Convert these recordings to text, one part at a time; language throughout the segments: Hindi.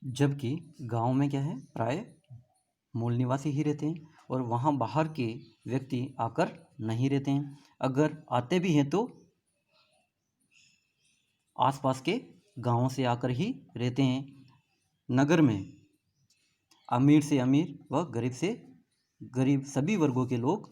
जबकि गांव में क्या है, प्राय मूल निवासी ही रहते हैं और वहाँ बाहर के व्यक्ति आकर नहीं रहते हैं। अगर आते भी हैं तो आसपास के गांवों से आकर ही रहते हैं। नगर में अमीर से अमीर व गरीब से गरीब सभी वर्गों के लोग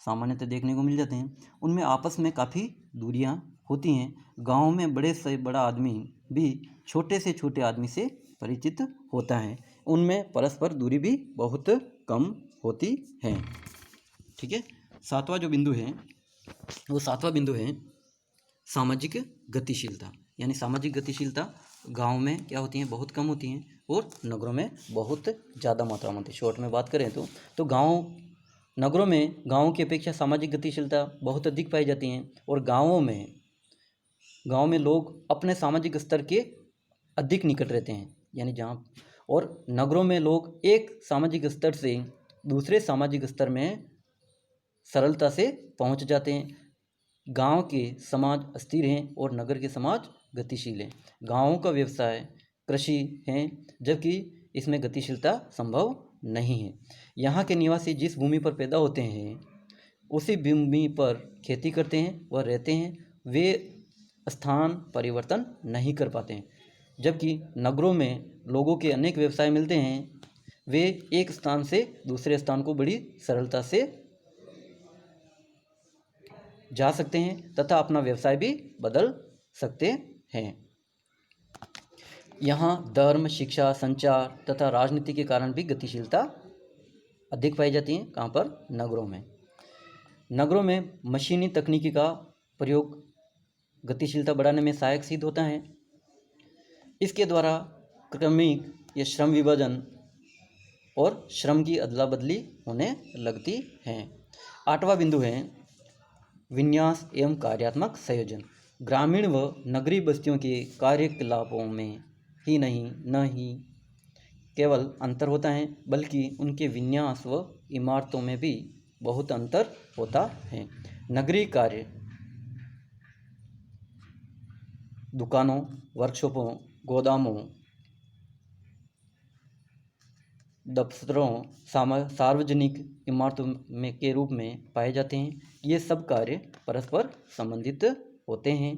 सामान्यतः देखने को मिल जाते हैं। उनमें आपस में काफ़ी दूरियां होती हैं। गांव में बड़े से बड़ा आदमी भी छोटे से छोटे आदमी से परिचित होता है। उनमें परस्पर दूरी भी बहुत कम होती है। ठीक है। सातवां जो बिंदु है वो सातवां बिंदु है सामाजिक गतिशीलता। यानी सामाजिक गतिशीलता गांव में क्या होती हैं, बहुत कम होती हैं और नगरों में बहुत ज़्यादा मात्रा में होती है। शॉर्ट में बात करें तो नगरों में गाँवों की अपेक्षा सामाजिक गतिशीलता बहुत अधिक पाई जाती हैं और गाँव में लोग अपने सामाजिक स्तर के अधिक निकट रहते हैं। यानी और नगरों में लोग एक सामाजिक स्तर से दूसरे सामाजिक स्तर में सरलता से पहुंच जाते हैं। गांव के समाज अस्थिर हैं और नगर के समाज गतिशील हैं। गाँवों का व्यवसाय कृषि है, जबकि इसमें गतिशीलता संभव नहीं है। यहाँ के निवासी जिस भूमि पर पैदा होते हैं उसी भूमि पर खेती करते हैं व रहते हैं। वे स्थान परिवर्तन नहीं कर पाते हैं। जबकि नगरों में लोगों के अनेक व्यवसाय मिलते हैं। वे एक स्थान से दूसरे स्थान को बड़ी सरलता से जा सकते हैं तथा अपना व्यवसाय भी बदल सकते हैं। यहाँ धर्म, शिक्षा, संचार तथा राजनीति के कारण भी गतिशीलता अधिक पाई जाती है। कहाँ पर? नगरों में। नगरों में मशीनी तकनीकी का प्रयोग गतिशीलता बढ़ाने में सहायक सिद्ध होता है। इसके द्वारा क्रमिक या श्रम विभाजन और श्रम की अदला बदली होने लगती है। आठवां बिंदु है विन्यास एवं कार्यात्मक संयोजन। ग्रामीण व नगरीय बस्तियों के कार्यकलापों में ही नहीं केवल अंतर होता है, बल्कि उनके विन्यास व इमारतों में भी बहुत अंतर होता है। नगरीय कार्य दुकानों, वर्कशॉपों, गोदामों, दफ्तरों, सार्वजनिक इमारतों में के रूप में पाए जाते हैं। ये सब कार्य परस्पर संबंधित होते हैं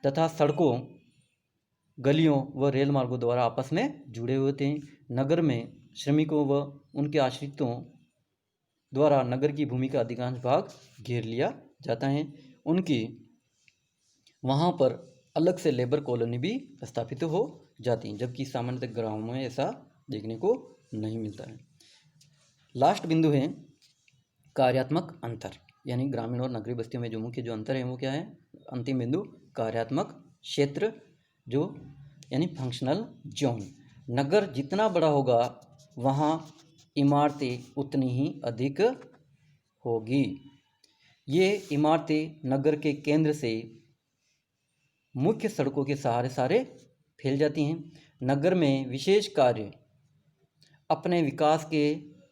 तथा सड़कों, गलियों व रेल मार्गों द्वारा आपस में जुड़े हुए होते हैं। नगर में श्रमिकों व उनके आश्रितों द्वारा नगर की भूमि का अधिकांश भाग घेर लिया जाता है। उनकी वहाँ पर अलग से लेबर कॉलोनी भी स्थापित हो जाती हैं, जबकि सामान्यतः गाँवों में ऐसा देखने को नहीं मिलता है। लास्ट बिंदु है कार्यात्मक अंतर। यानी ग्रामीण और नगरीय बस्तियों में जो मुख्य अंतर है वो क्या है? अंतिम बिंदु कार्यात्मक क्षेत्र जो यानी फंक्शनल जोन। नगर जितना बड़ा होगा वहाँ इमारतें उतनी ही अधिक होगी। ये इमारतें नगर के केंद्र से मुख्य सड़कों के सहारे फैल जाती हैं। नगर में विशेष कार्य अपने विकास के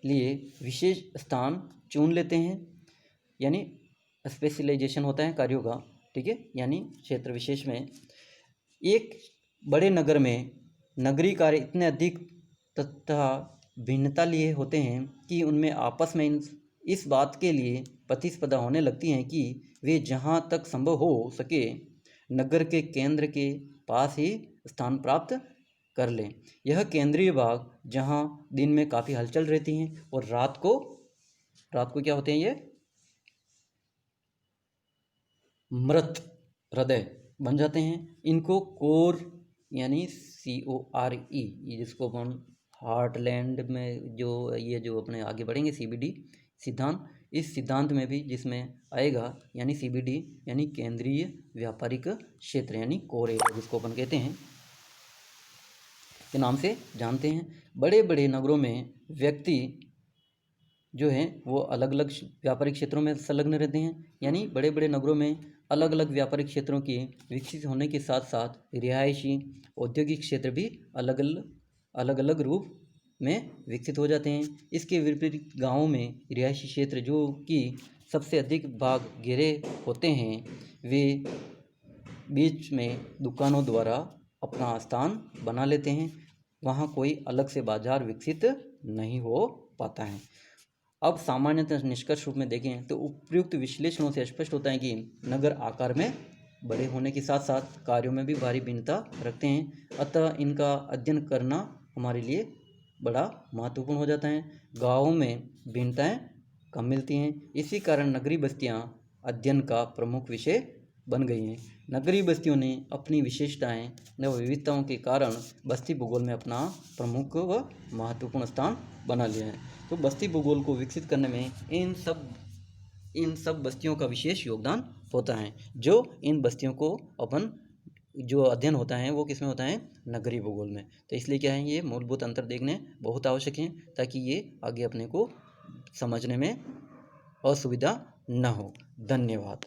लिए विशेष स्थान चुन लेते हैं। यानी स्पेशलाइजेशन होता है कार्यों का। ठीक है। यानी क्षेत्र विशेष में एक बड़े नगर में नगरीय कार्य इतने अधिक तथा भिन्नता लिए होते हैं कि उनमें आपस में इस बात के लिए प्रतिस्पर्धा होने लगती हैं कि वे जहाँ तक संभव हो सके नगर के केंद्र के पास ही स्थान प्राप्त कर लें। यह केंद्रीय भाग जहाँ दिन में काफ़ी हलचल रहती है और रात को क्या होते हैं, ये मृत हृदय बन जाते हैं। इनको कोर यानी CORE, जिसको अपन हार्टलैंड में जो अपने आगे बढ़ेंगे CBD सिद्धांत, इस सिद्धांत में भी जिसमें आएगा यानी CBD यानी केंद्रीय व्यापारिक क्षेत्र यानी कोर एरिया जिसको अपन कहते हैं के नाम से जानते हैं। बड़े बड़े नगरों में व्यक्ति जो हैं वो अलग अलग व्यापारिक क्षेत्रों में संलग्न रहते हैं। यानी बड़े बड़े नगरों में अलग अलग व्यापारिक क्षेत्रों के विकसित होने के साथ साथ रिहायशी औद्योगिक क्षेत्र भी अलग अलग रूप में विकसित हो जाते हैं। इसके विपरीत गाँवों में रिहायशी क्षेत्र जो कि सबसे अधिक भाग घेरे होते हैं वे बीच में दुकानों द्वारा अपना स्थान बना लेते हैं, वहाँ कोई अलग से बाजार विकसित नहीं हो पाता है। अब सामान्यतः निष्कर्ष रूप में देखें तो उपयुक्त विश्लेषणों से स्पष्ट होता है कि नगर आकार में बड़े होने के साथ साथ कार्यों में भी भारी भिन्नता रखते हैं, अतः इनका अध्ययन करना हमारे लिए बड़ा महत्वपूर्ण हो जाता है। गाँवों में भिन्नताएं कम मिलती हैं, इसी कारण नगरीय बस्तियां अध्ययन का प्रमुख विषय बन गई हैं। नगरीय बस्तियों ने अपनी विशेषताएं व विविधताओं के कारण बस्ती भूगोल में अपना प्रमुख व महत्वपूर्ण स्थान बना लिया है। तो बस्ती भूगोल को विकसित करने में इन सब बस्तियों का विशेष योगदान होता है। जो इन बस्तियों को अपन जो अध्ययन होता है वो किस में होता है, नगरीय भूगोल में। तो इसलिए क्या है, ये मूलभूत अंतर देखने बहुत आवश्यक हैं ताकि ये आगे अपने को समझने में असुविधा न हो। धन्यवाद।